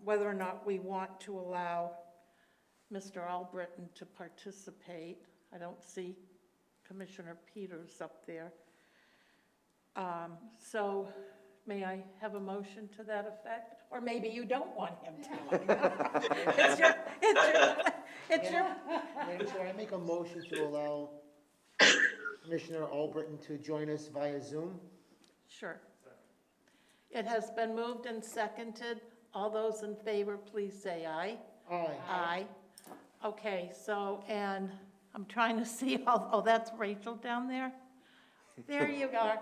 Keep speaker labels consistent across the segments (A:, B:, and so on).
A: whether or not we want to allow Mr. Albritton to participate. I don't see Commissioner Peters up there. So may I have a motion to that effect? Or maybe you don't want him to. It's your.
B: Madam Chair, I make a motion to allow Commissioner Albritton to join us via Zoom.
A: Sure. It has been moved and seconded. All those in favor, please say aye.
B: Aye.
A: Aye. Okay, so, and I'm trying to see, oh, that's Rachel down there? There you are.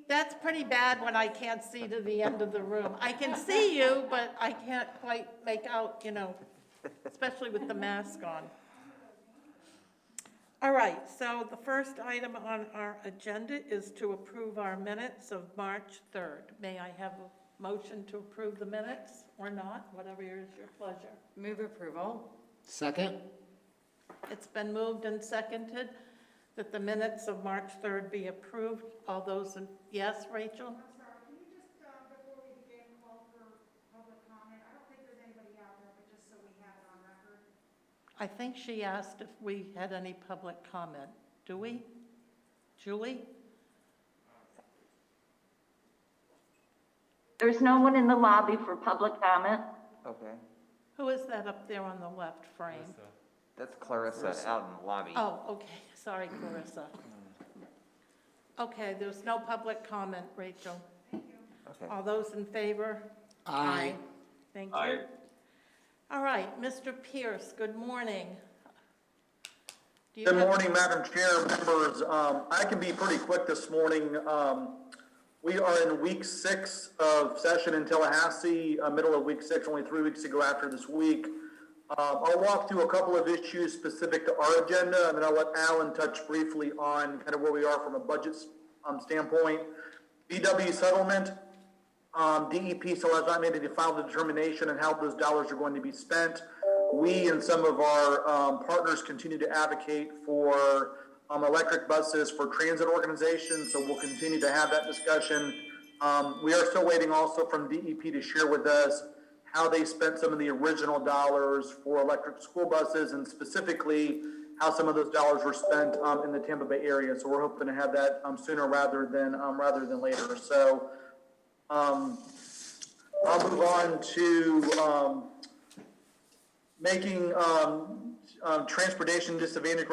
A: That's pretty bad when I can't see to the end of the room. I can see you, but I can't quite make out, especially with the mask on. All right, so the first item on our agenda is to approve our minutes of March 3rd. May I have a motion to approve the minutes or not? Whatever is your pleasure.
C: Move approval.
B: Second?
A: It's been moved and seconded that the minutes of March 3rd be approved. All those in, yes, Rachel?
D: I'm sorry, can you just, before we begin, call for public comment? I don't think there's anybody out there, but just so we have it on record.
A: I think she asked if we had any public comment. Do we? Julie?
E: There's no one in the lobby for public comment.
F: Okay,
A: Who is that up there on the left frame?
F: that's Clarissa out in the lobby.
A: Oh, okay, sorry, Clarissa. Okay, there's no public comment, Rachel.
F: Okay.
A: All those in favor?
B: Aye.
A: Thank you. All right, Mr. Pierce, good morning. Do you
G: Good
A: have-
G: morning, Madam Chair, members. I can be pretty quick this morning. We are in week 6 of session in Tallahassee, middle of week 6, only 3 weeks to go after this week. I'll walk through a couple of issues specific to our agenda, and then I'll let Alan touch briefly on kind of where we are from a budget standpoint. BW settlement, DEP still has not made a final determination on how those dollars are going to be spent. We and some of our partners continue to advocate for electric buses for transit organizations, so we'll continue to have that discussion. We are still waiting also from DEP to share with us how they spent some of the original dollars for electric school buses, and specifically how some of those dollars were spent in the Tampa Bay area. So we're hoping to have that sooner rather than later. So I'll move on to making transportation disadvantage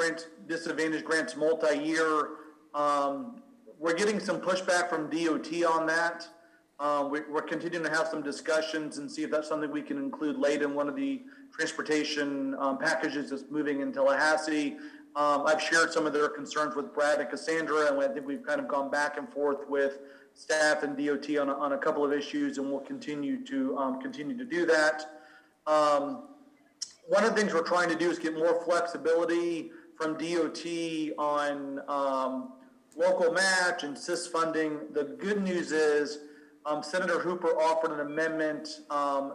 G: grants multi-year. We're getting some pushback from DOT on that. We're continuing to have some discussions and see if that's something we can include late in one of the transportation packages that's moving in Tallahassee. I've shared some of their concerns with Brad and Cassandra, and I think we've kind of gone back and forth with staff and DOT on a couple of issues, and we'll continue to do that. One of the things we're trying to do is get more flexibility from DOT on local match and CIS funding. The good news is Senator Hooper offered an amendment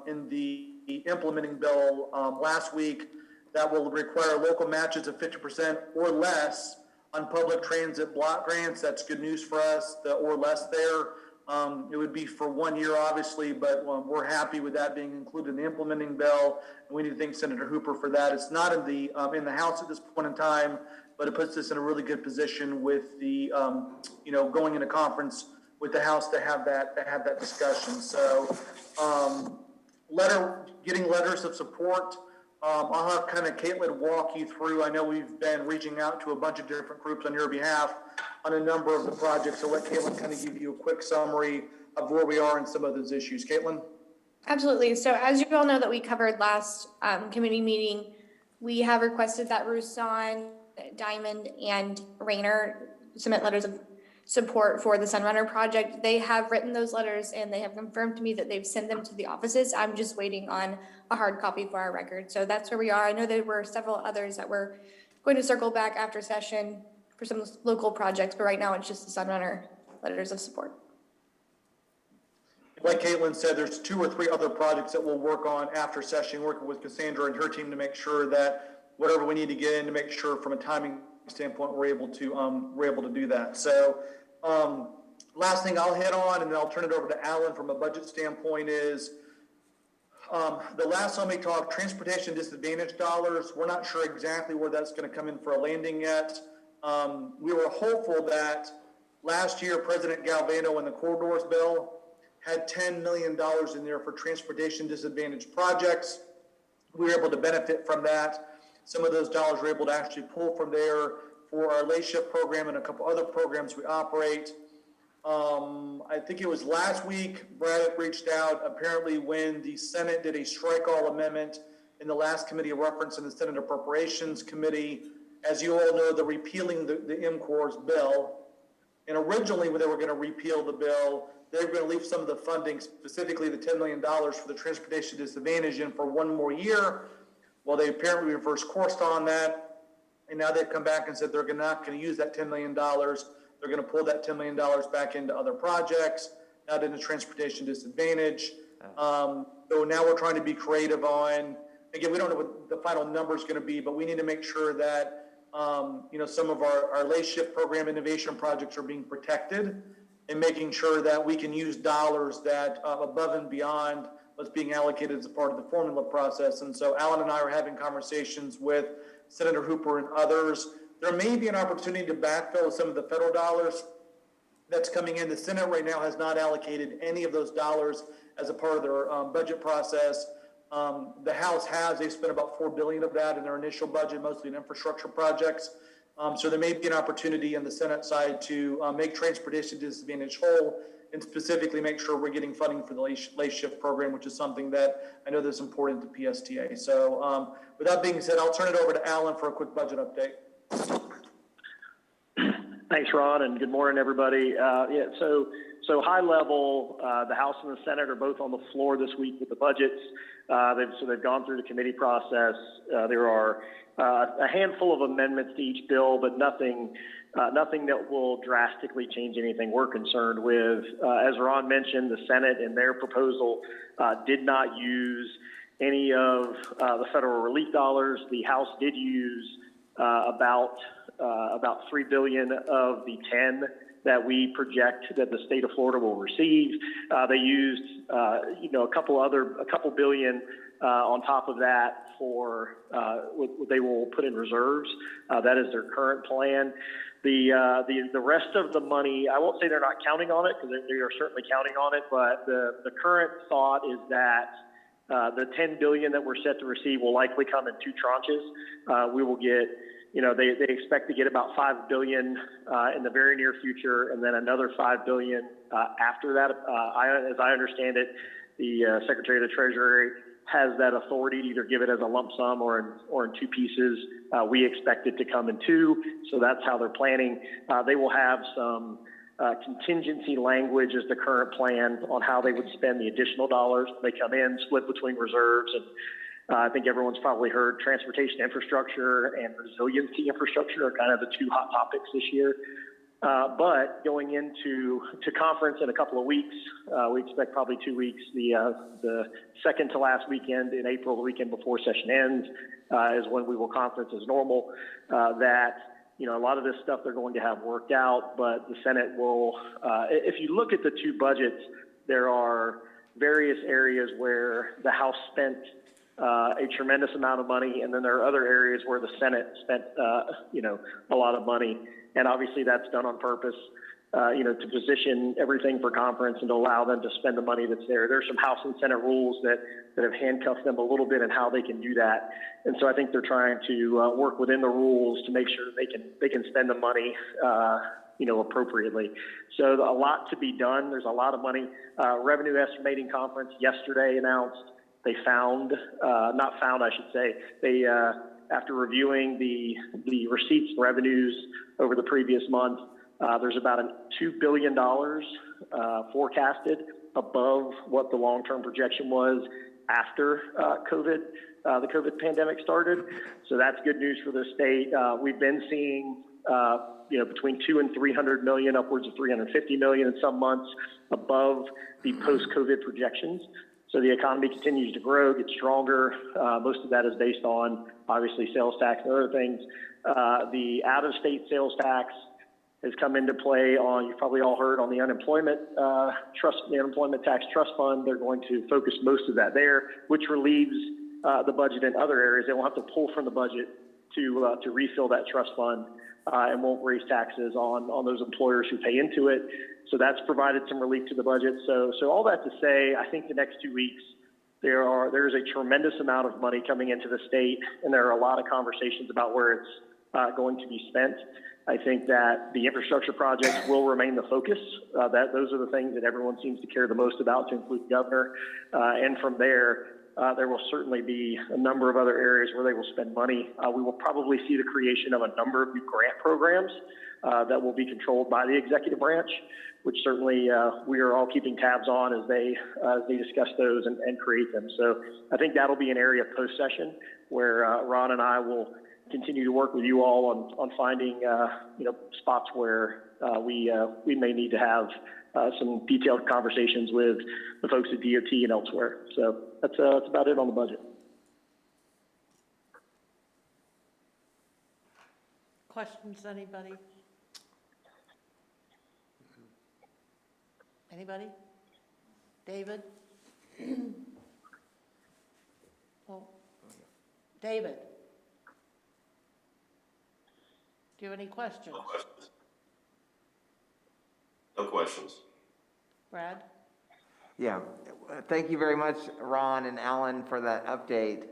G: in the implementing bill last week that will require local matches of 50% or less on public transit block grants. That's good news for us, the or less there. It would be for 1 year, obviously, but we're happy with that being included in the implementing bill. And we need to thank Senator Hooper for that. It's not in the House at this point in time, but it puts us in a really good position with the, going into conference with the House to have that discussion. So, getting letters of support. I'll have kind of Caitlin walk you through. I know we've been reaching out to a bunch of different groups on your behalf on a number of the projects. So let Caitlin kind of give you a quick summary of where we are in some of those issues. Caitlin?
H: Absolutely. So as you all know that we covered last committee meeting, we have requested that Roussan, Diamond, and Rayner submit letters of support for the Sunrunner project. They have written those letters and they have confirmed to me that they've sent them to the offices. I'm just waiting on a hard copy for our record. So that's where we are. I know there were several others that were going to circle back after session for some local projects, but right now it's just the Sunrunner letters of support.
G: Like Caitlin said, there's 2 or 3 other projects that we'll work on after session, working with Cassandra and her team to make sure that whatever we need to get in to make sure from a timing standpoint we're able to do that. So last thing I'll hit on, and then I'll turn it over to Alan from a budget standpoint, is The last time we talked, transportation disadvantage dollars, we're not sure exactly where that's going to come in for a landing yet. We were hopeful that last year President Galvano in the corridors bill had $10 million in there for transportation disadvantaged projects. We were able to benefit from that. Some of those dollars we're able to actually pull from there for our late shift program and a couple other programs we operate. I think it was last week, Braddock reached out apparently when the Senate did a strike all amendment in the last committee of reference in the Senate Appropriations Committee. As you all know, they're repealing the MCOR's bill. And originally when they were going to repeal the bill, they were going to leave some of the funding, specifically the $10 million for the transportation disadvantage in for one more year. Well, they apparently reversed course on that. And now they've come back and said they're not going to use that $10 million. They're going to pull that $10 million back into other projects, not into transportation disadvantage. So now we're trying to be creative on, again, we don't know what the final number is going to be, but we need to make sure that, some of our late shift program innovation projects are being protected and making sure that we can use dollars that above and beyond what's being allocated as a part of the formula process. And so Alan and I are having conversations with Senator Hooper and others. There may be an opportunity to backfill some of the federal dollars that's coming in. The Senate right now has not allocated any of those dollars as a part of their budget process. The House has. They spent about $4 billion of that in their initial budget, mostly in infrastructure projects. So there may be an opportunity in the Senate side to make transportation disadvantage whole and specifically make sure we're getting funding for the late shift program, which is something that I know that's important to PSTA. So with that being said, I'll turn it over to Alan for a quick budget update.
C: Thanks, Ron, and good morning, everybody. So high level, the House and the Senate are both on the floor this week with the budgets. They've gone through the committee process. There are a handful of amendments to each bill, but nothing that will drastically change anything we're concerned with. As Ron mentioned, the Senate in their proposal did not use any of the federal relief dollars. The House did use about $3 billion of the 10 that we project that the state of Florida will receive. They used, a couple billion on top of that for what they will put in reserves. That is their current plan. The rest of the money, I won't say they're not counting on it because they are certainly counting on it, but the current thought is that the $10 billion that we're set to receive will likely come in two tranches. We will get, they expect to get about $5 billion in the very near future, and then another $5 billion after that. As I understand it, the Secretary of the Treasury has that authority to either give it as a lump sum or in two pieces. We expect it to come in two, so that's how they're planning. They will have some contingency language as the current plan on how they would spend the additional dollars. They come in, split between reserves, and I think everyone's probably heard transportation infrastructure and resiliency infrastructure are kind of the two hot topics this year. But going into conference in a couple of weeks, we expect probably 2 weeks. The second to last weekend in April, the weekend before session ends, is when we will conference as normal. A lot of this stuff they're going to have worked out, but the Senate will. If you look at the two budgets, there are various areas where the House spent a tremendous amount of money, and then there are other areas where the Senate spent, a lot of money. And obviously that's done on purpose, to position everything for conference and to allow them to spend the money that's there. There's some House and Senate rules that have handcuffed them a little bit in how they can do that. And so I think they're trying to work within the rules to make sure they can spend the money, appropriately. So a lot to be done. There's a lot of money. Revenue estimating conference yesterday announced they after reviewing the receipts and revenues over the previous month, there's about $2 billion forecasted above what the long-term projection was after the COVID pandemic started. So that's good news for the state. We've been seeing between $200 and $300 million, upwards of $350 million in some months above the post-COVID projections. So the economy continues to grow, get stronger. Most of that is based on, obviously, sales tax and other things. The out-of-state sales tax has come into play on, you've probably all heard, on the unemployment trust, the unemployment tax trust fund. They're going to focus most of that there, which relieves the budget in other areas. They won't have to pull from the budget to refill that trust fund, and won't raise taxes on those employers who pay into it. So that's provided some relief to the budget. So all that to say, I think the next 2 weeks, there's a tremendous amount of money coming into the state, and there are a lot of conversations about where it's going to be spent. I think that the infrastructure projects will remain the focus. Those are the things that everyone seems to care the most about, to include the governor. And from there, there will certainly be a number of other areas where they will spend money. We will probably see the creation of a number of new grant programs that will be controlled by the executive branch, which certainly we are all keeping tabs on as they discuss those and create them. So I think that'll be an area of post-session where Ron and I will continue to work with you all on finding spots where we may need to have some detailed conversations with the folks at DOT and elsewhere. So that's about it on the budget.
A: Questions, anybody? Anybody? David? Well, David? Do you have any questions?
I: No questions. No questions.
A: Brad?
F: Yeah, thank you very much, Ron and Alan, for that update.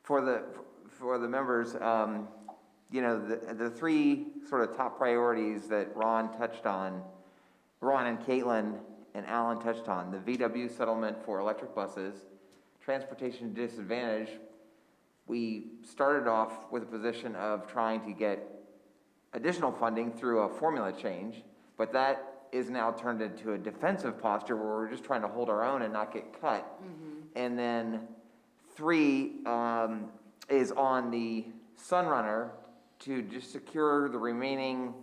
F: For the members, the three sort of top priorities that Ron and Caitlin and Alan touched on: the VW settlement for electric buses, transportation disadvantage. We started off with a position of trying to get additional funding through a formula change, but that is now turned into a defensive posture where we're just trying to hold our own and not get cut. And then 3 is on the Sunrunner to just secure the remaining,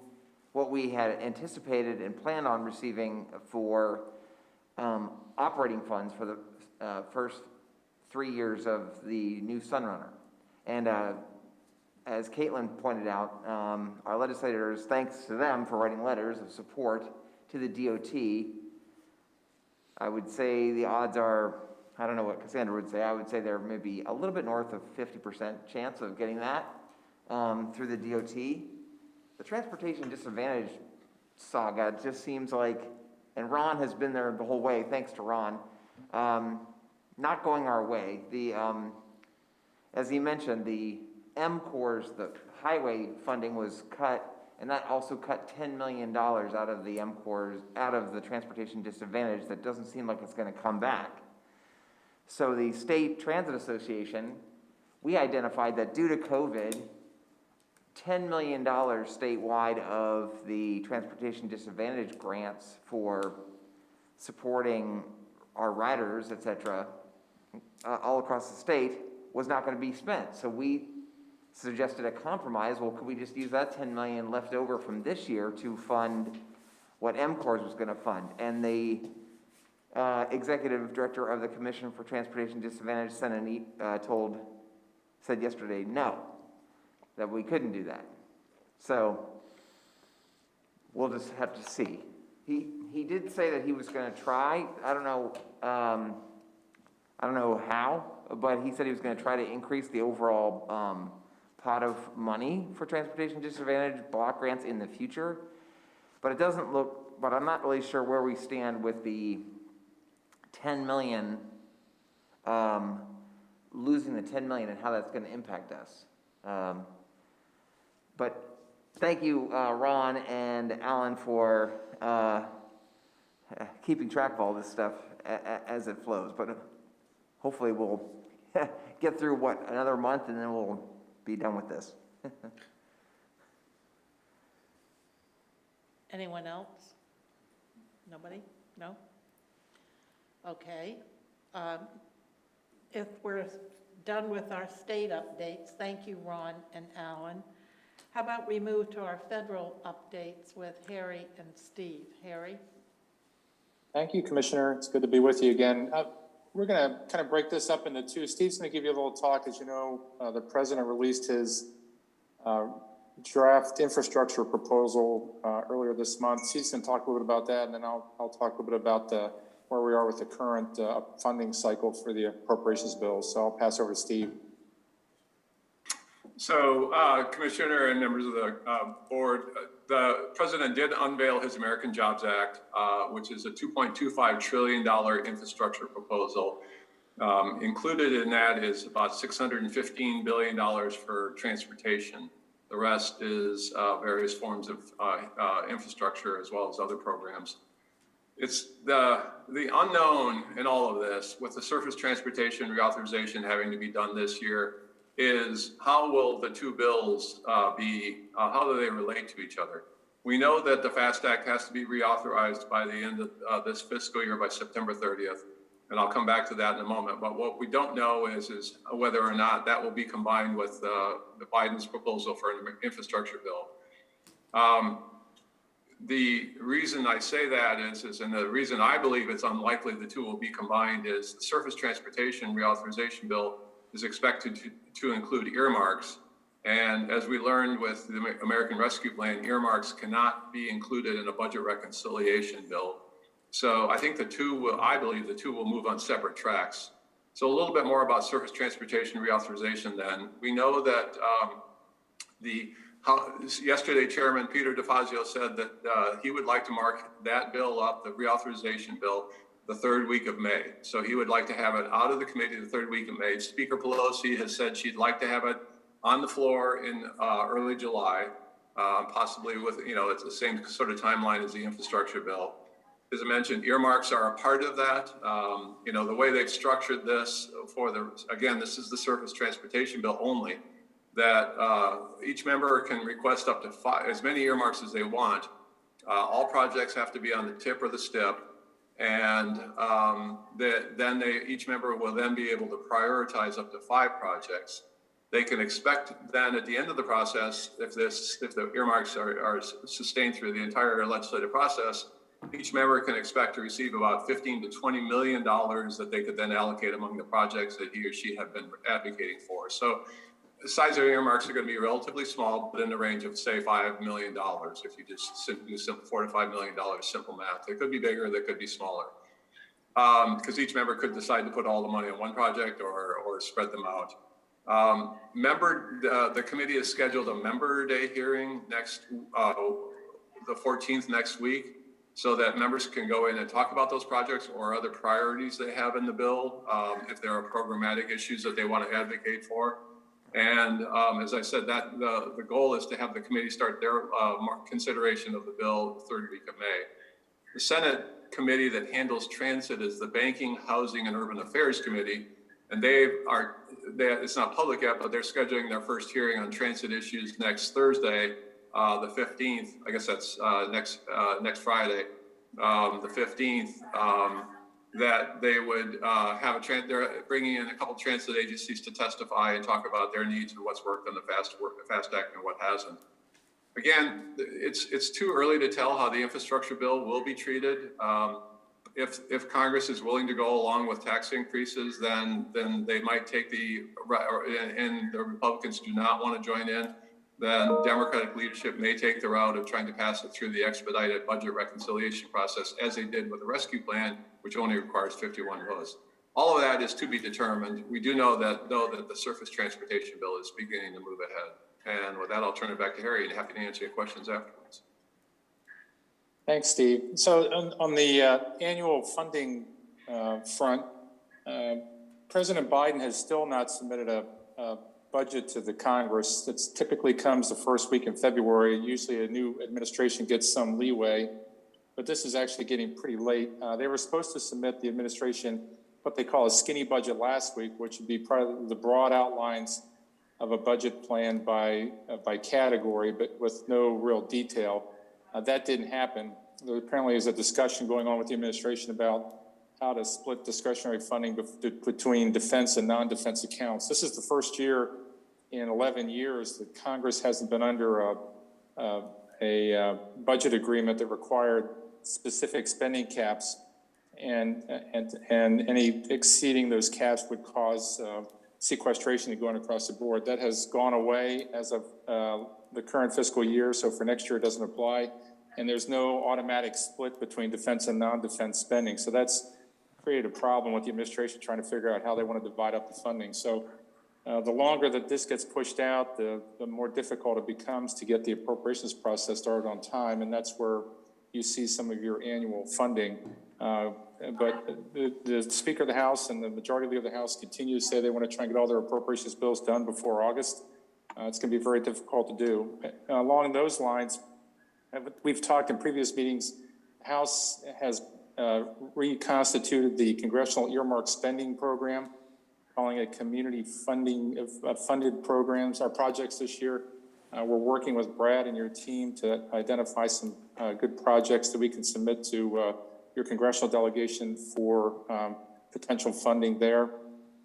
F: what we had anticipated and planned on receiving for operating funds for the first 3 years of the new Sunrunner. And as Caitlin pointed out, our legislators, thanks to them for writing letters of support to the DOT, I would say the odds are, I don't know what Cassandra would say, I would say they're maybe a little bit north of 50% chance of getting that through the DOT. The transportation disadvantage saga just seems like, and Ron has been there the whole way, thanks to Ron, not going our way. As he mentioned, the MCORS, the highway funding was cut, and that also cut $10 million out of the MCORS, out of the transportation disadvantage. That doesn't seem like it's going to come back. So the State Transit Association, we identified that due to COVID, $10 million statewide of the transportation disadvantage grants for supporting our riders, et cetera, all across the state was not going to be spent. So we suggested a compromise. Well, could we just use that $10 million left over from this year to fund what MCORS was going to fund? And the executive director of the Commission for Transportation Disadvantaged said yesterday no, that we couldn't do that. So we'll just have to see. He did say that he was going to try. I don't know how, but he said he was going to try to increase the overall pot of money for transportation disadvantage block grants in the future. But it doesn't look, but I'm not really sure where we stand with the 10 million, losing the 10 million and how that's going to impact us. But thank you, Ron and Alan, for keeping track of all this stuff as it flows. But hopefully we'll get through, another month, and then we'll be done with this.
A: Anyone else? Nobody? No? Okay. If we're done with our state updates, thank you, Ron and Alan. How about we move to our federal updates with Harry and Steve? Harry?
J: Thank you, Commissioner. It's good to be with you again. We're going to kind of break this up into two. Steve's going to give you a little talk. As you know, the president released his draft infrastructure proposal earlier this month. Steve's going to talk a little bit about that, and then I'll talk a little bit about where we are with the current funding cycle for the appropriations bill. So I'll pass over to Steve.
I: So, Commissioner and members of the board, the President did unveil his American Jobs Act, which is a $2.25 trillion infrastructure proposal. Included in that is about $615 billion for transportation. The rest is various forms of infrastructure as well as other programs. It's the unknown in all of this, with the surface transportation reauthorization having to be done this year, is how will the two bills how do they relate to each other? We know that the FAST Act has to be reauthorized by the end of this fiscal year, by September 30th. And I'll come back to that in a moment. But what we don't know is whether or not that will be combined with the Biden's proposal for an infrastructure bill. The reason I say that is, and the reason I believe it's unlikely the two will be combined, is the surface transportation reauthorization bill is expected to include earmarks. And as we learned with the American Rescue Plan, earmarks cannot be included in a budget reconciliation bill. So I think I believe the two will move on separate tracks. So a little bit more about surface transportation reauthorization then. We know that yesterday Chairman Peter DeFazio said that he would like to mark that bill up, the reauthorization bill, the third week of May. So he would like to have it out of the committee the third week of May. Speaker Pelosi has said she'd like to have it on the floor in early July, possibly with, it's the same sort of timeline as the infrastructure bill. As I mentioned, earmarks are a part of that. The way they've structured this again, this is the surface transportation bill only, that each member can request up to as many earmarks as they want. All projects have to be on the tip or the STIP. And each member will then be able to prioritize up to 5 projects. They can expect then at the end of the process, if the earmarks are sustained through the entire legislative process, each member can expect to receive about $15 to $20 million that they could then allocate among the projects that he or she have been advocating for. So the size of earmarks are going to be relatively small, but in the range of, say, $5 million. If you just do simple $4 to $5 million, simple math. They could be bigger, they could be smaller. Because each member could decide to put all the money on one project or spread them out. The committee has scheduled a member day hearing the 14th next week, so that members can go in and talk about those projects or other priorities they have in the bill, if there are programmatic issues that they want to advocate for. And as I said, that the goal is to have the committee start their consideration of the bill the third week of May. The Senate committee that handles transit is the Banking, Housing, and Urban Affairs Committee, and it's not public yet, but they're scheduling their first hearing on transit issues next Thursday, the 15th. I guess that's next Friday, the 15th. That they would they're bringing in a couple of transit agencies to testify and talk about their needs and what's worked on the FAST Act and what hasn't. Again, it's too early to tell how the infrastructure bill will be treated. If Congress is willing to go along with tax increases, then they might take and the Republicans do not want to join in, then Democratic leadership may take the route of trying to pass it through the expedited budget reconciliation process, as they did with the rescue plan, which only requires 51 votes. All of that is to be determined. We do know that the surface transportation bill is beginning to move ahead. And with that, I'll turn it back to Harry and happy to answer your questions afterwards.
J: Thanks, Steve. So on the annual funding front, President Biden has still not submitted a budget to the Congress. That typically comes the first week in February. Usually a new administration gets some leeway, but this is actually getting pretty late. They were supposed to submit, the administration, what they call a skinny budget last week, which would be part of the broad outlines of a budget plan by category, but with no real detail. That didn't happen. There apparently is a discussion going on with the administration about how to split discretionary funding between defense and non-defense accounts. This is the first year in 11 years that Congress hasn't been under a budget agreement that required specific spending caps, and any exceeding those caps would cause sequestration going across the board. That has gone away as of the current fiscal year, so for next year it doesn't apply. And there's no automatic split between defense and non-defense spending. So that's created a problem with the administration trying to figure out how they want to divide up the funding. So the longer that this gets pushed out, the more difficult it becomes to get the appropriations process started on time, and that's where you see some of your annual funding. But the Speaker of the House and the Majority Leader of the House continue to say they want to try and get all their appropriations bills done before August. It's going to be very difficult to do. Along those lines, we've talked in previous meetings, the House has reconstituted the Congressional Earmark Spending Program, calling it community funding funded programs, our projects this year. We're working with Brad and your team to identify some good projects that we can submit to your congressional delegation for potential funding there.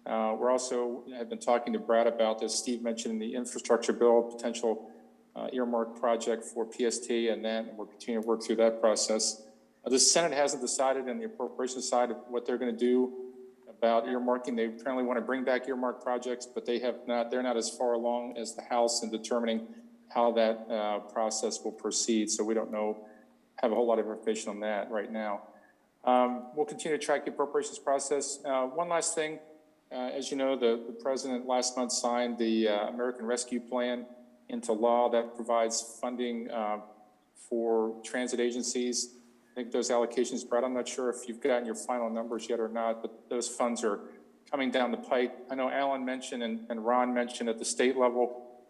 J: We're also have been talking to Brad about this. Steve mentioned in the infrastructure bill, potential earmark project for PST, and then we're continuing to work through that process. The Senate hasn't decided on the appropriations side of what they're going to do about earmarking. They apparently want to bring back earmark projects, but they're not as far along as the House in determining how that process will proceed. So we don't have a whole lot of information on that right now. We'll continue to track the appropriations process. One last thing, as you know, the president last month signed the American Rescue Plan into law that provides funding for transit agencies. I think those allocations, Brad, I'm not sure if you've gotten your final numbers yet or not, but those funds are coming down the pike. I know Alan mentioned and Ron mentioned at the state level,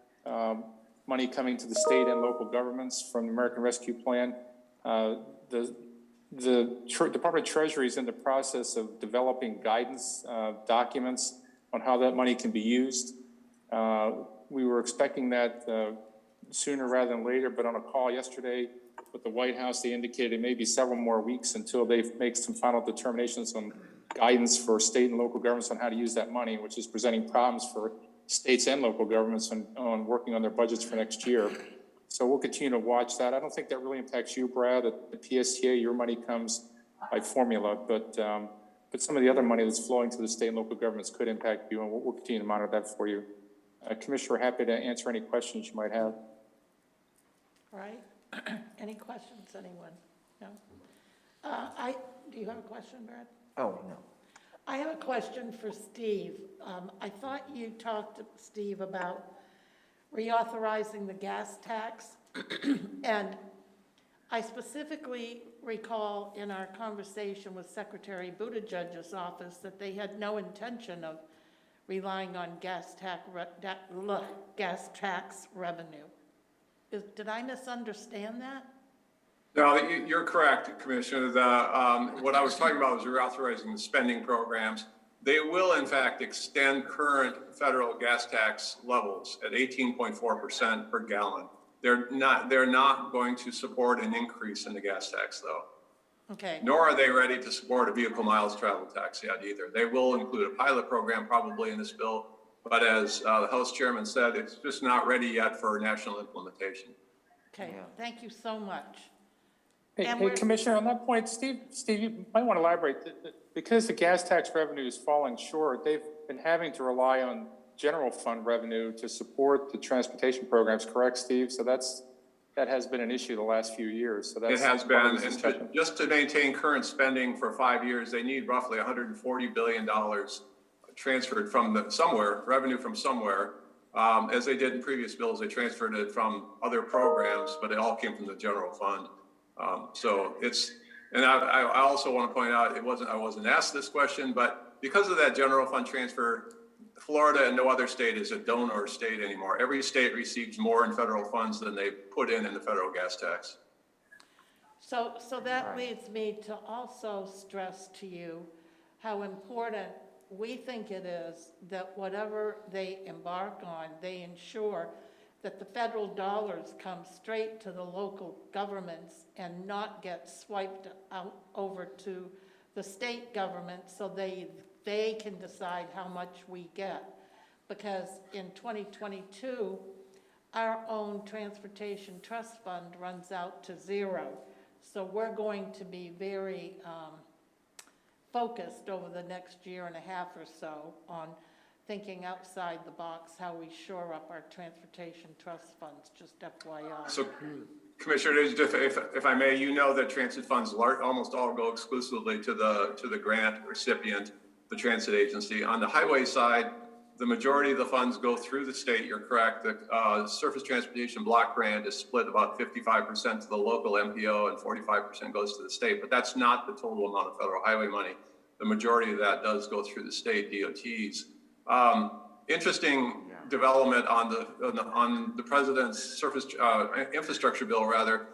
J: money coming to the state and local governments from the American Rescue Plan. The Department of Treasury is in the process of developing guidance documents on how that money can be used. We were expecting that sooner rather than later, but on a call yesterday with the White House, they indicated it may be several more weeks until they make some final determinations on guidance for state and local governments on how to use that money, which is presenting problems for states and local governments on working on their budgets for next year. So we'll continue to watch that. I don't think that really impacts you, Brad. At the PSTA, your money comes by formula, but some of the other money that's flowing to the state and local governments could impact you, and we'll continue to monitor that for you. Commissioner, happy to answer any questions you might have.
A: All right. Any questions, anyone? No? Do you have a question, Brad?
F: Oh, no.
A: I have a question for Steve. I thought you talked, Steve, about reauthorizing the gas tax. And I specifically recall in our conversation with Secretary Buttigieg's office that they had no intention of relying on gas tax revenue. Did I misunderstand that?
I: No, you're correct, Commissioner. What I was talking about was reauthorizing the spending programs. They will, in fact, extend current federal gas tax levels at 18.4% per gallon. They're not going to support an increase in the gas tax, though.
A: Okay.
I: Nor are they ready to support a vehicle miles travel tax yet either. They will include a pilot program probably in this bill, but as the House Chairman said, it's just not ready yet for national implementation.
A: Okay, thank you so much.
J: Hey, Commissioner, on that point, Steve, you might want to elaborate. Because the gas tax revenue is falling short, they've been having to rely on general fund revenue to support the transportation programs, correct, Steve? So that has been an issue the last few years. So that's,
I: it has been, and just to maintain current spending for 5 years, they need roughly $140 billion transferred from revenue from somewhere. As they did in previous bills, they transferred it from other programs, but it all came from the general fund. And I also want to point out, I wasn't asked this question, but because of that general fund transfer, Florida and no other state is a donor state anymore. Every state receives more in federal funds than they put in the federal gas tax.
A: So that leads me to also stress to you how important we think it is that whatever they embark on, they ensure that the federal dollars come straight to the local governments and not get swiped out over to the state government so they can decide how much we get. Because in 2022, our own transportation trust fund runs out to zero. So we're going to be very focused over the next year and a half or so on thinking outside the box, how we shore up our transportation trust funds, just FYI.
I: So, Commissioner, if I may, you know that transit funds almost all go exclusively to the grant recipient, the transit agency. On the highway side, the majority of the funds go through the state. You're correct. The surface transportation block grant is split about 55% to the local MPO and 45% goes to the state. But that's not the total amount of federal highway money. The majority of that does go through the state DOTs. Interesting development on the president's surface infrastructure bill. Rather,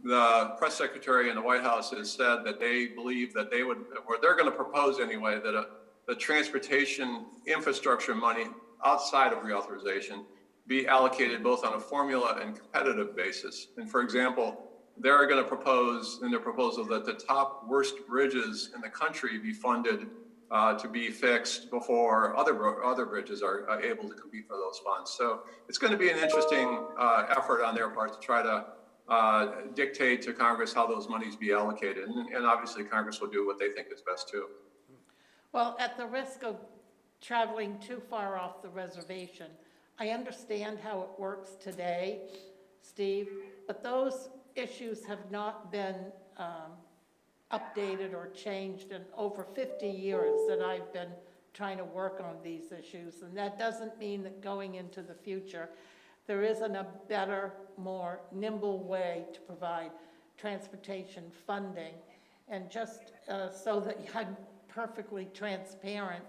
I: the press secretary in the White House has said that they believe that they're going to propose anyway that the transportation infrastructure money outside of reauthorization be allocated both on a formula and competitive basis. And for example, they're going to propose in their proposal that the top worst bridges in the country be funded to be fixed before other bridges are able to compete for those funds. So it's going to be an interesting effort on their part to try to dictate to Congress how those monies be allocated. And obviously Congress will do what they think is best too.
A: Well, at the risk of traveling too far off the reservation, I understand how it works today, Steve, but those issues have not been updated or changed in over 50 years that I've been trying to work on these issues. And that doesn't mean that going into the future, there isn't a better, more nimble way to provide transportation funding. And just so that I'm perfectly transparent,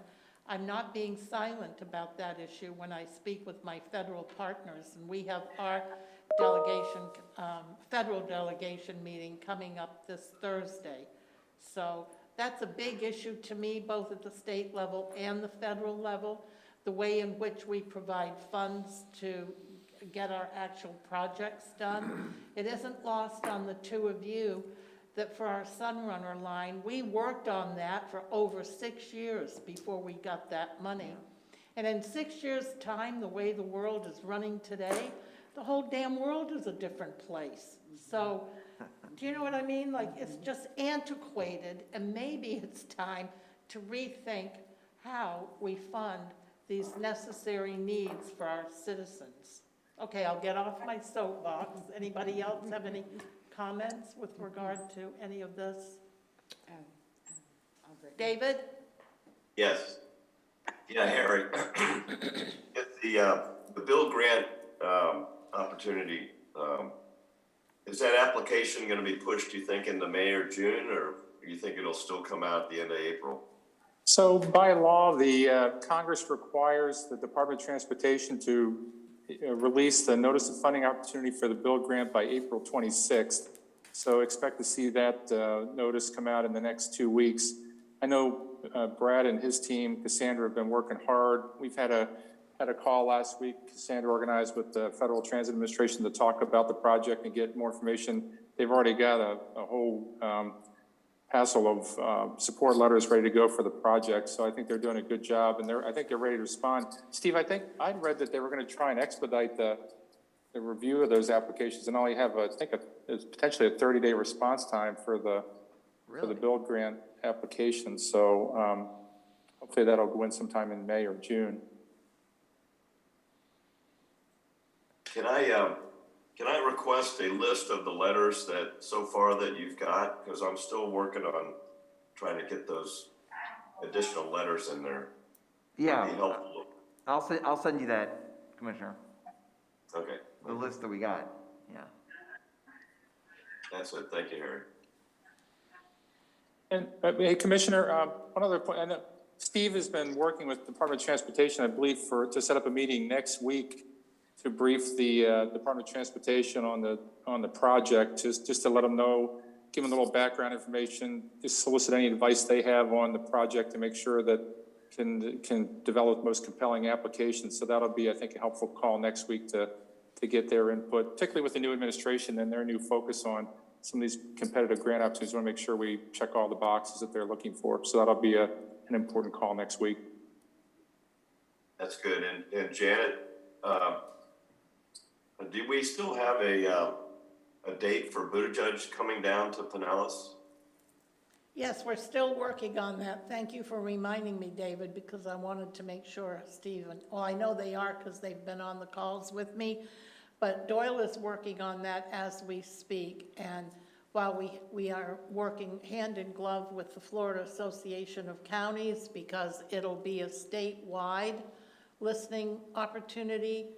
A: I'm not being silent about that issue when I speak with my federal partners. And we have our delegation, federal delegation meeting coming up this Thursday. So that's a big issue to me, both at the state level and the federal level, the way in which we provide funds to get our actual projects done. It isn't lost on the two of you that for our Sunrunner line, we worked on that for over 6 years before we got that money. And in 6 years' time, the way the world is running today, the whole damn world is a different place. So, do you know what I mean? Like, it's just antiquated, and maybe it's time to rethink how we fund these necessary needs for our citizens. Okay, I'll get off my soapbox. Anybody else have any comments with regard to any of this? David?
K: Yes. Yeah, Harry. The Bill Grant opportunity, is that application going to be pushed, do you think, into May or June, or do you think it'll still come out at the end of April?
J: So by law, the Congress requires the Department of Transportation to release the notice of funding opportunity for the Bill Grant by April 26th. So expect to see that notice come out in the next 2 weeks. I know Brad and his team, Cassandra, have been working hard. We've had a call last week, Cassandra organized with the Federal Transit Administration to talk about the project and get more information. They've already got a whole hassle of support letters ready to go for the project. So I think they're doing a good job, and I think they're ready to respond. Steve, I think I'd read that they were going to try and expedite the review of those applications and only have, it's potentially a 30-day response time for the Bill Grant application. So hopefully that'll go in sometime in May or June.
K: Can I request a list of the letters that so far that you've got? Because I'm still working on trying to get those additional letters in there.
F: Yeah,
K: That'd be helpful.
F: I'll send you that, Commissioner,
K: Okay,
F: the list that we got, yeah.
K: that's it. Thank you, Harry.
J: And hey, Commissioner, one other point. I know Steve has been working with the Department of Transportation, I believe, to set up a meeting next week to brief the Department of Transportation on the project, just to let them know, give them a little background information, just solicit any advice they have on the project to make sure that can develop most compelling applications. So that'll be, I think, a helpful call next week to get their input, particularly with the new administration and their new focus on some of these competitive grant opportunities. We want to make sure we check all the boxes that they're looking for. So that'll be an important call next week.
K: That's good. And Janet, do we still have a date for Buttigieg coming down to Pinellas?
A: Yes, we're still working on that. Thank you for reminding me, David, because I wanted to make sure Stephen, well, I know they are because they've been on the calls with me, but Doyle is working on that as we speak. And while we are working hand in glove with the Florida Association of Counties, because it'll be a statewide listening opportunity,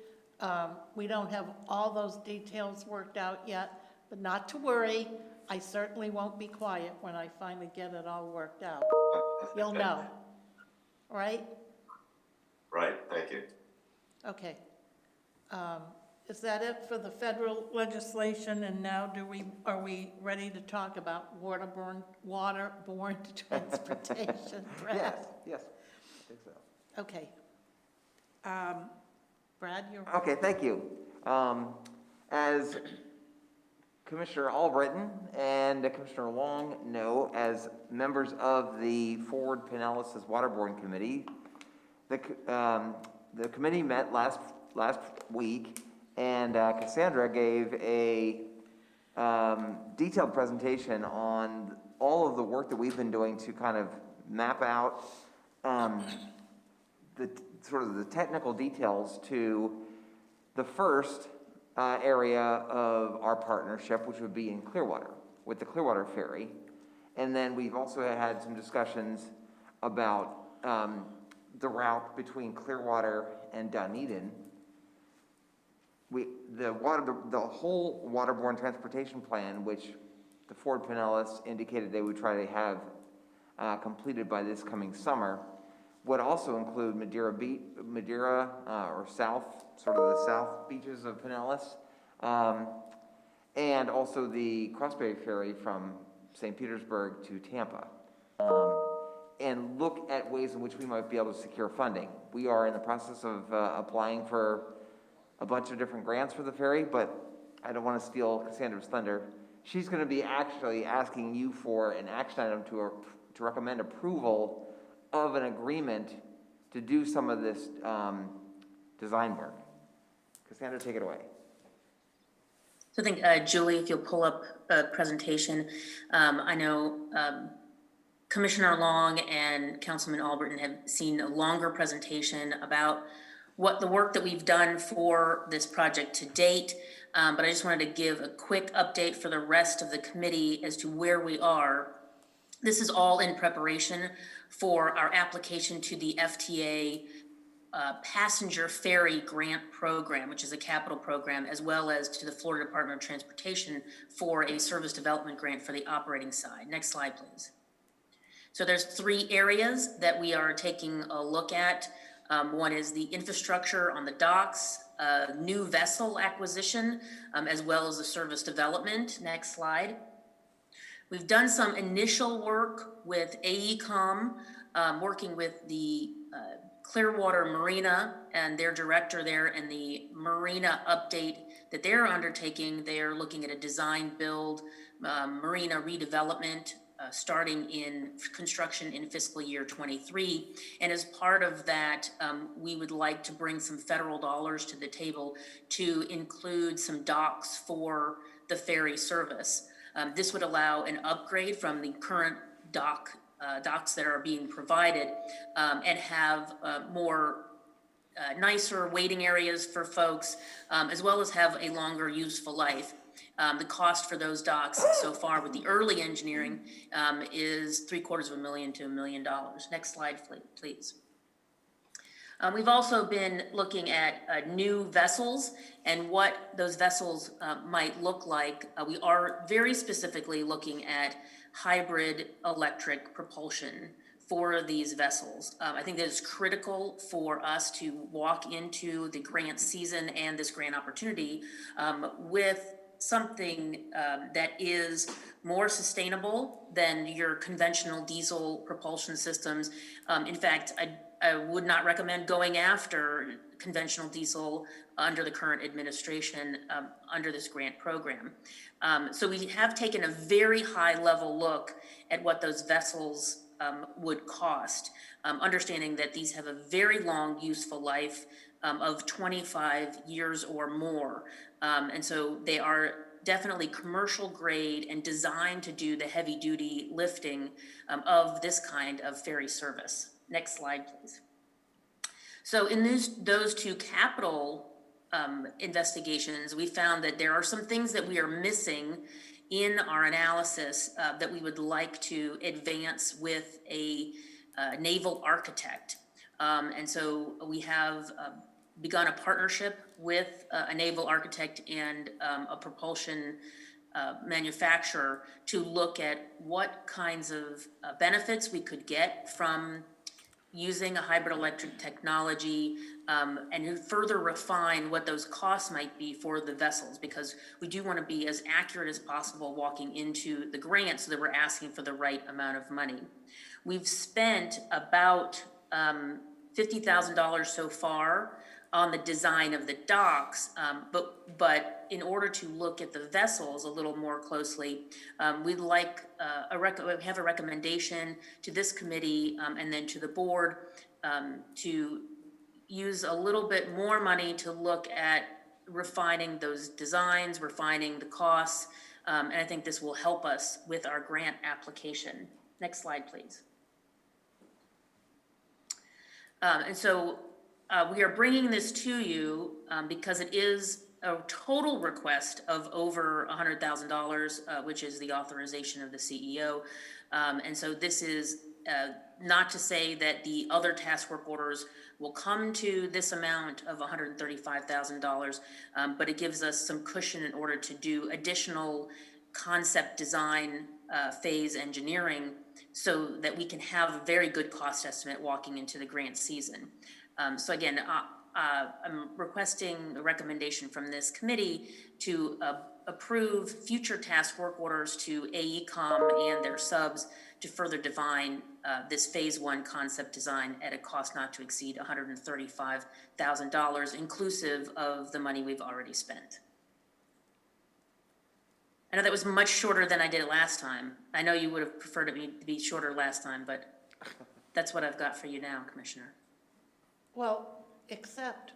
A: we don't have all those details worked out yet, but not to worry. I certainly won't be quiet when I finally get it all worked out. You'll know, right?
K: Right, thank you.
A: Okay. Is that it for the federal legislation? And now are we ready to talk about waterborne transportation? Brad?
F: Yes, I think so.
A: Okay. Brad, you're.
F: Okay, thank you. As Commissioner Albritton and Commissioner Long know, as members of the Forward Pinellas Waterborne Committee, the committee met last week, and Cassandra gave a detailed presentation on all of the work that we've been doing to kind of map out the sort of the technical details to the first area of our partnership, which would be in Clearwater, with the Clearwater Ferry. And then we've also had some discussions about the route between Clearwater and Dunedin. The whole waterborne transportation plan, which the Ford Pinellas indicated they would try to have completed by this coming summer, would also include Madeira or south, sort of the south beaches of Pinellas, and also the Crossberry Ferry from St. Petersburg to Tampa, and look at ways in which we might be able to secure funding. We are in the process of applying for a bunch of different grants for the ferry, but I don't want to steal Cassandra's thunder. She's going to be actually asking you for an action item to recommend approval of an agreement to do some of this design work. Cassandra, take it away.
L: So I think, Julie, if you'll pull up a presentation. I know Commissioner Long and Councilman Albritton have seen a longer presentation about what the work that we've done for this project to date. But I just wanted to give a quick update for the rest of the committee as to where we are. This is all in preparation for our application to the FTA Passenger Ferry Grant Program, which is a capital program, as well as to the Florida Department of Transportation for a service development grant for the operating side. Next slide, please. So there's 3 areas that we are taking a look at. One is the infrastructure on the docks, new vessel acquisition, as well as the service development. Next slide. We've done some initial work with AECOM, working with the Clearwater Marina and their director there, and the marina update that they're undertaking. They're looking at a design build marina redevelopment starting in construction in fiscal year 23. And as part of that, we would like to bring some federal dollars to the table to include some docks for the ferry service. This would allow an upgrade from the current docks that are being provided, and have more nicer waiting areas for folks, as well as have a longer useful life. The cost for those docks so far with the early engineering is $750,000 to $1 million. Next slide, please. We've also been looking at new vessels and what those vessels might look like. We are very specifically looking at hybrid electric propulsion for these vessels. I think that is critical for us to walk into the grant season and this grant opportunity with something that is more sustainable than your conventional diesel propulsion systems. In fact, I would not recommend going after conventional diesel under the current administration under this grant program. So we have taken a very high level look at what those vessels would cost, understanding that these have a very long useful life of 25 years or more. And so they are definitely commercial grade and designed to do the heavy duty lifting of this kind of ferry service. Next slide, please. So in those two capital investigations, we found that there are some things that we are missing in our analysis that we would like to advance with a naval architect. And so we have begun a partnership with a naval architect and a propulsion manufacturer to look at what kinds of benefits we could get from using a hybrid electric technology, and to further refine what those costs might be for the vessels, because we do want to be as accurate as possible walking into the grant so that we're asking for the right amount of money. We've spent about $50,000 so far on the design of the docks, but in order to look at the vessels a little more closely, we'd like we have a recommendation to this committee and then to the board to use a little bit more money to look at refining those designs, refining the costs, and I think this will help us with our grant application. Next slide, please. And so we are bringing this to you because it is a total request of over $100,000, which is the authorization of the CEO. And so this is not to say that the other task work orders will come to this amount of $135,000, but it gives us some cushion in order to do additional concept design phase engineering so that we can have a very good cost estimate walking into the grant season. So again, I'm requesting a recommendation from this committee to approve future task work orders to AECOM and their subs to further define this phase one concept design at a cost not to exceed $135,000, inclusive of the money we've already spent. I know that was much shorter than I did it last time. I know you would have preferred it to be shorter last time, but that's what I've got for you now, Commissioner.
A: Well, except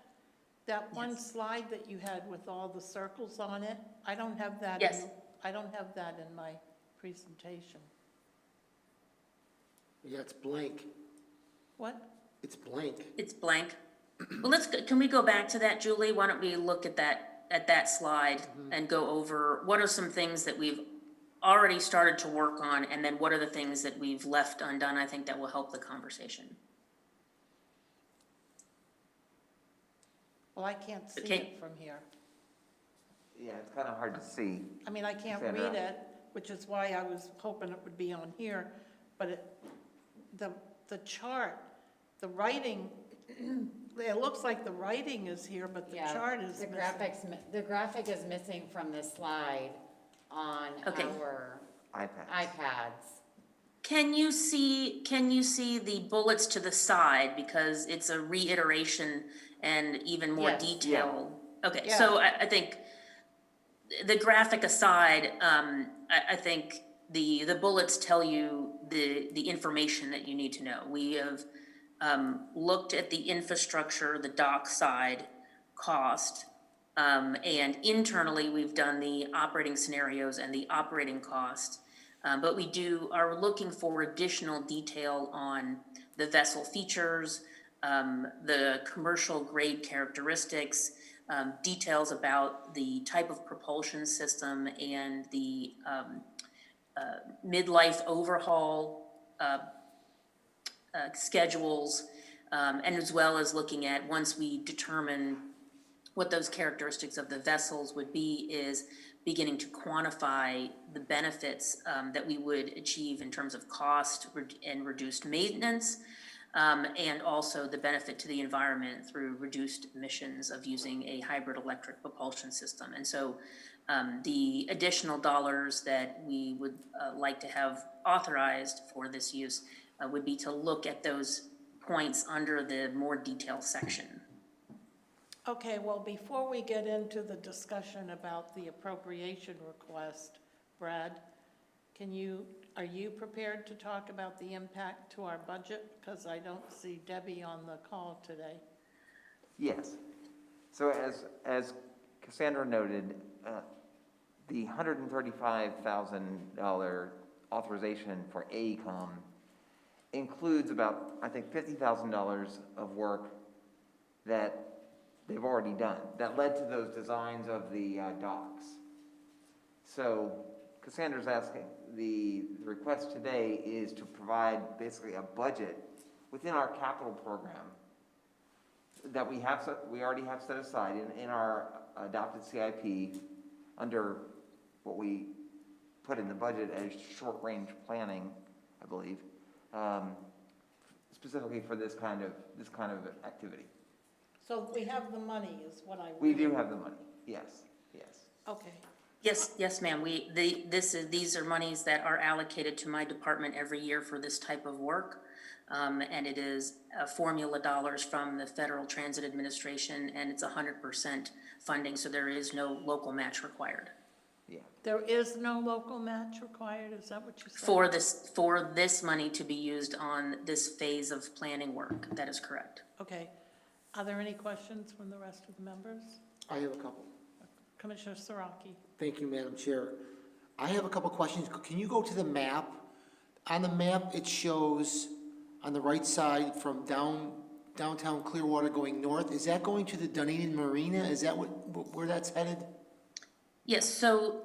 A: that one slide that you had with all the circles on it, I don't have that.
L: Yes.
A: I don't have that in my presentation.
B: Yeah, it's blank.
A: What?
B: It's blank.
L: It's blank. Well, can we go back to that, Julie? Why don't we look at that slide and go over what are some things that we've already started to work on, and then what are the things that we've left undone? I think that will help the conversation.
A: Well, I can't see
L: Okay.
A: it from here.
F: Yeah, it's kind of hard to see.
A: I mean, I can't
F: Sandra.
A: read it, which is why I was hoping it would be on here, but the chart, the writing, it looks like the writing is here, but the chart is
M: the
A: missing.
M: the graphic is missing from the slide on
L: Okay.
M: our
F: iPads.
M: iPads.
L: Can you see the bullets to the side, because it's a reiteration and even more
M: Yes.
L: detail? Okay,
A: Yeah.
L: so I think the graphic aside, I think the bullets tell you the information that you need to know. We have looked at the infrastructure, the dock side cost, and internally we've done the operating scenarios and the operating cost. But we are looking for additional detail on the vessel features, the commercial grade characteristics, details about the type of propulsion system and the midlife overhaul schedules, and as well as looking at, once we determine what those characteristics of the vessels would be, is beginning to quantify the benefits that we would achieve in terms of cost and reduced maintenance, and also the benefit to the environment through reduced emissions of using a hybrid electric propulsion system. And so the additional dollars that we would like to have authorized for this use would be to look at those points under the more detailed section.
A: Okay, well, before we get into the discussion about the appropriation request, Brad, are you prepared to talk about the impact to our budget? Because I don't see Debbie on the call today.
F: Yes. So as Cassandra noted, the $135,000 authorization for AECom includes about, I think, $50,000 of work that they've already done, that led to those designs of the docks. So Cassandra's asking, the request today is to provide basically a budget within our capital program that we already have set aside in our adopted CIP under what we put in the budget as short-range planning, I believe, specifically for this kind of activity.
A: So we have the money is what I.
F: We do have the money, yes.
A: Okay.
L: Yes, ma'am. These are monies that are allocated to my department every year for this type of work. And it is formula dollars from the Federal Transit Administration, and it's 100% funding, so there is no local match required.
F: Yeah.
A: There is no local match required, is that what you said?
L: For this money to be used on this phase of planning work, that is correct.
A: Okay. Are there any questions from the rest of the members?
B: I have a couple.
A: Commissioner Saraki.
B: Thank you, Madam Chair. I have a couple questions. Can you go to the map? On the map, it shows on the right side from downtown Clearwater going north. Is that going to the Dunedin Marina? Is that where that's headed?
L: Yes, so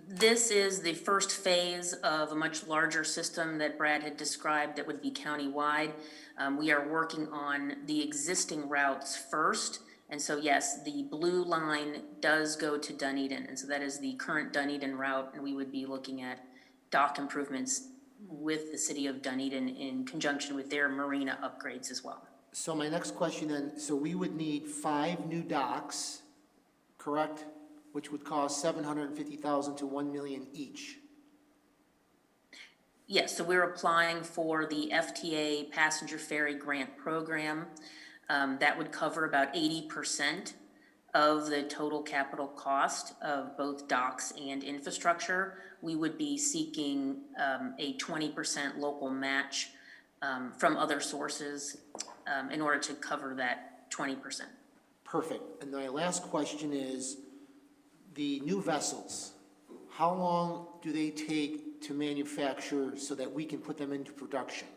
L: this is the first phase of a much larger system that Brad had described that would be countywide. We are working on the existing routes first. And so, yes, the blue line does go to Dunedin. And so that is the current Dunedin route. And we would be looking at dock improvements with the city of Dunedin in conjunction with their marina upgrades as well.
B: So my next question then, so we would need 5 new docks, correct? Which would cost $750,000 to $1 million each.
L: Yes, so we're applying for the FTA Passenger Ferry Grant Program. That would cover about 80% of the total capital cost of both docks and infrastructure. We would be seeking a 20% local match from other sources in order to cover that 20%.
B: Perfect. And my last question is, the new vessels, how long do they take to manufacture so that we can put them into production?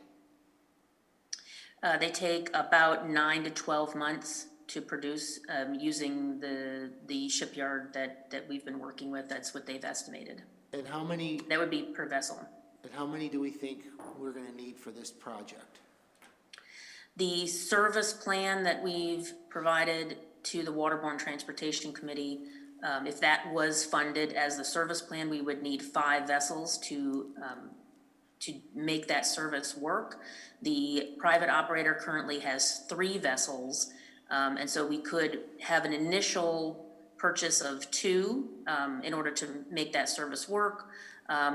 L: They take about 9 to 12 months to produce using the shipyard that we've been working with. That's what they've estimated.
B: And how many?
L: That would be per vessel.
B: And how many do we think we're going to need for this project?
L: The service plan that we've provided to the Waterborne Transportation Committee, if that was funded as the service plan, we would need 5 vessels to make that service work. The private operator currently has 3 vessels, and so we could have an initial purchase of 2 in order to make that service work.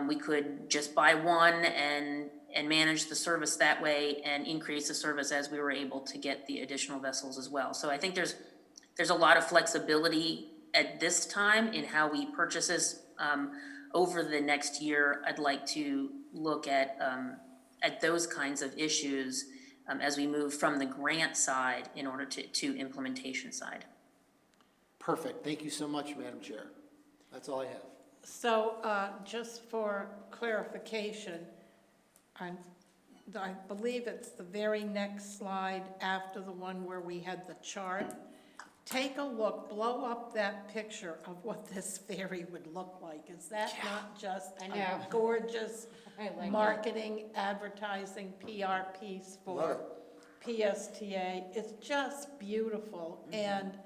L: We could just buy 1 and manage the service that way and increase the service as we were able to get the additional vessels as well. So I think there's a lot of flexibility at this time in how we purchase this. Over the next year, I'd like to look at those kinds of issues as we move from the grant side in order to implementation side.
B: Perfect. Thank you so much, Madam Chair. That's all I have.
A: So just for clarification, I believe it's the very next slide after the one where we had the chart. Take a look, blow up that picture of what this ferry would look like. Is that not just a gorgeous marketing, advertising, PR piece for PSTA? It's just beautiful. And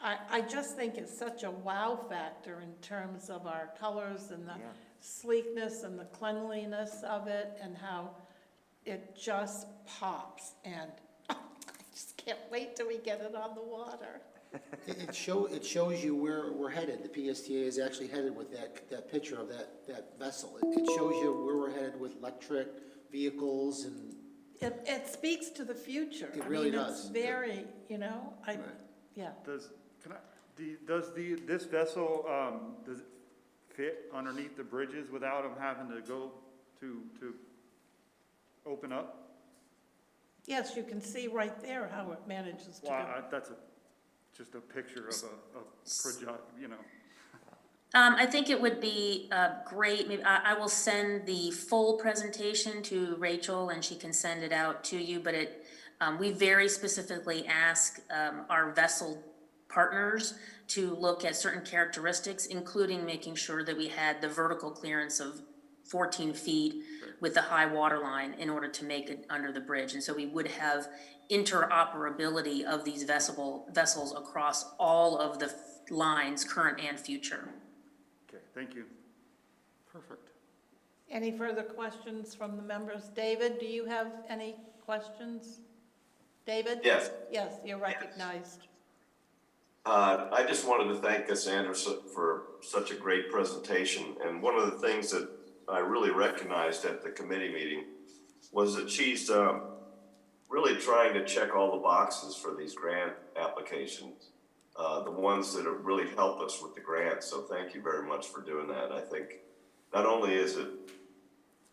A: I just think it's such a wow factor in terms of our colors and the sleekness and the cleanliness of it and how it just pops. And I just can't wait till we get it on the water.
B: It shows you where we're headed. The PSTA is actually headed with that picture of that vessel. It shows you where we're headed with electric vehicles and.
A: It speaks to the future.
B: It really does.
A: It's very, yeah.
N: Does this vessel, does it fit underneath the bridges without them having to go to open up?
A: Yes, you can see right there how it manages to go.
N: Well, that's just a picture of a project,
L: I think it would be great, maybe, I will send the full presentation to Rachel and she can send it out to you, but we very specifically ask our vessel partners to look at certain characteristics, including making sure that we had the vertical clearance of 14 feet with the high water line in order to make it under the bridge. And so we would have interoperability of these vessels across all of the lines, current and future.
N: Okay, thank you.
B: Perfect.
A: Any further questions from the members? David, do you have any questions? David?
K: Yes.
A: Yes, you're recognized.
K: I just wanted to thank Cassandra for such a great presentation. And one of the things that I really recognized at the committee meeting was that she's really trying to check all the boxes for these grant applications, the ones that have really helped us with the grants. So thank you very much for doing that. I think not only is it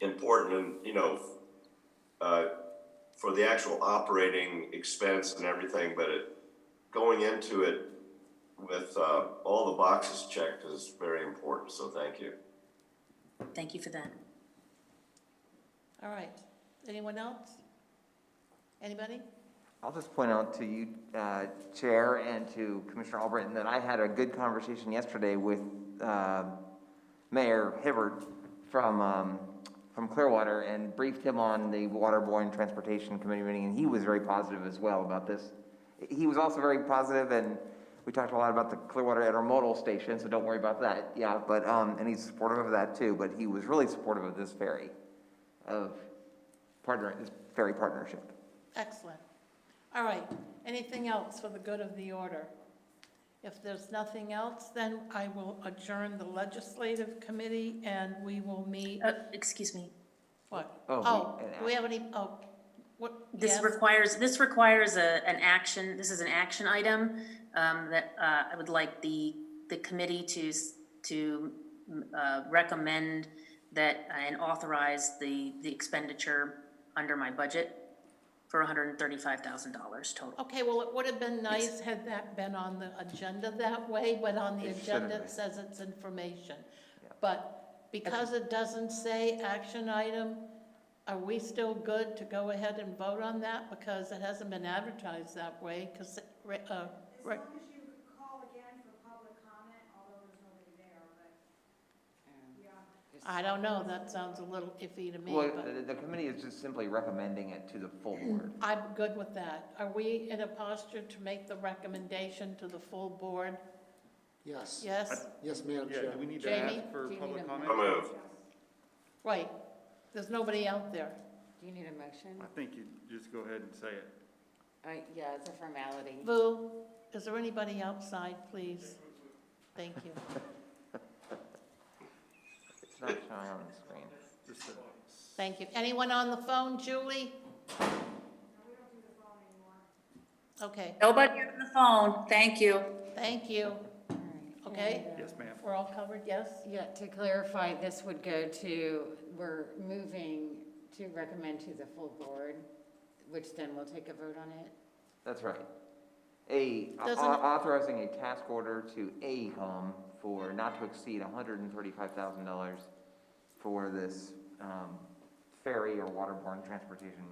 K: important and, for the actual operating expense and everything, but going into it with all the boxes checked is very important. So thank you.
L: Thank you for that.
A: All right. Anyone else? Anybody?
F: I'll just point out to you, Chair, and to Commissioner Albritton, that I had a good conversation yesterday with Mayor Hibbert from Clearwater and briefed him on the Waterborne Transportation Committee meeting, and he was very positive as well about this. He was also very positive, and we talked a lot about the Clearwater Intermodal Station, so don't worry about that. Yeah, but and he's supportive of that too. But he was really supportive of this ferry, this ferry partnership.
A: Excellent. All right. Anything else for the good of the order? If there's nothing else, then I will adjourn the legislative committee and we will meet.
L: Excuse me.
A: What?
F: Oh,
A: do we have any? Oh, what?
L: This
A: yes?
L: requires an action. This is an action item that I would like the committee to recommend that and authorize the expenditure under my budget for $135,000 total.
A: Okay, well, it would have been nice had that been on the agenda that way, but on the agenda it says it's information.
F: Yeah.
A: But because it doesn't say action item, are we still good to go ahead and vote on that? Because it hasn't been advertised that way, because,
D: As long as you call again for public comment, although there's nobody there, but, yeah.
A: I don't know, that sounds a little iffy to me,
F: Well,
A: but
F: the committee is just simply recommending it to the full board.
A: I'm good with that. Are we in a posture to make the recommendation to the full board?
B: Yes.
A: Yes?
B: Yes, Madam
N: Yeah,
B: Chair.
N: do we need to
A: Jamie,
N: ask for
M: do you
N: public
M: need a
N: comment?
K: I move.
A: Right. There's nobody out there.
M: Do you need a motion?
N: I think you just go ahead and say it.
M: Yeah, it's a formality.
A: Vu, is there anybody outside, please? Thank you.
F: It's not showing on the screen.
N: Just a-
A: Thank you. Anyone on the phone? Julie? Okay,
O: Nobody on the phone, thank you.
A: thank you.
M: All right.
A: Okay.
M: And,
N: Yes, ma'am.
A: We're all covered, yes?
M: Yeah, to clarify, this would go to, we're moving to recommend to the full board, which then we'll take a vote on it.
F: That's right.
A: Doesn't it-
F: Authorizing a task order to AECom for not to exceed $135,000 for this ferry or waterborne transportation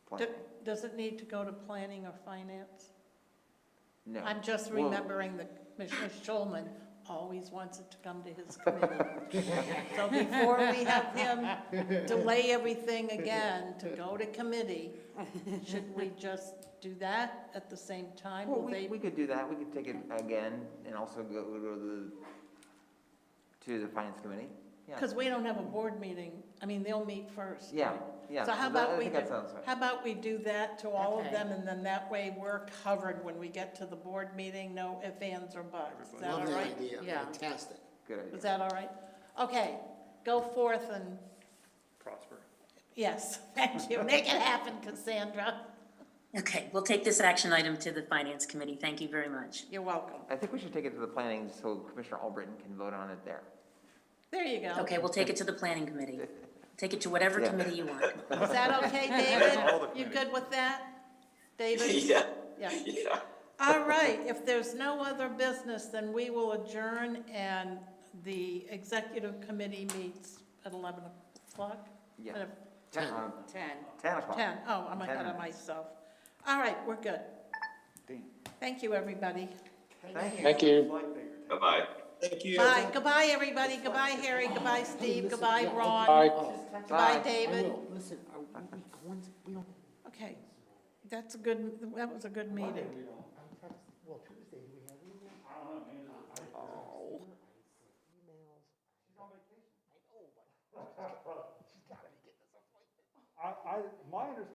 F: plan.
A: Does it need to go to planning or finance?
F: No.
A: I'm just
F: Well,
A: remembering that Commissioner Schulman always wants it to come to his committee. So before we have him delay everything again to go to committee, should we just do that at the same time?
F: Well,
A: Will they?
F: we could do that. We could take it again and also go to the finance committee. Yeah.
A: Because we don't have a board meeting. I mean, they'll meet first.
F: Yeah,
A: right?
F: yeah.
A: So how
F: So that-
A: about
F: I
A: we,
F: think that sounds right.
A: how about we do that to all of
M: Okay.
A: them, and then that way we're covered when we get to the board meeting, no ifs, ands, or buts. Is that all
B: Love that
A: right?
B: idea.
M: Yeah.
B: Fantastic.
F: Good idea.
A: Is that all right? Okay, go forth and,
N: Prosper.
A: yes, thank you. Make it happen, Cassandra.
L: Okay, we'll take this action item to the finance committee. Thank you very much.
A: You're welcome.
F: I think we should take it to the planning so Commissioner Albritton can vote on it there.
A: There you go.
L: Okay, we'll take it to the planning committee. Take it to whatever
F: Yeah.
L: committee you want.
A: Is that okay,
N: All the
A: David? You
N: committees.
A: good with that? David?
K: Yeah,
A: Yeah.
K: yeah.
A: All right, if there's no other business, then we will adjourn, and the executive committee meets at 11 o'clock?
F: Yeah.
A: 10.
F: 10 o'clock.
A: 10, oh, I'm
F: 10
A: ahead of
F: minutes.
A: myself. All right, we're good. Thank you, everybody.
J: Thank you.
K: Bye-bye.
G: Thank you.
A: Bye, goodbye, everybody, goodbye, Harry, goodbye, Steve, goodbye, Ron.
J: Bye.
A: Goodbye,
B: I
A: David.
B: will, listen, we don't.
A: Okay, that was a good meeting.
B: Well, Tuesday, do we have email?
A: Oh.
N: My understanding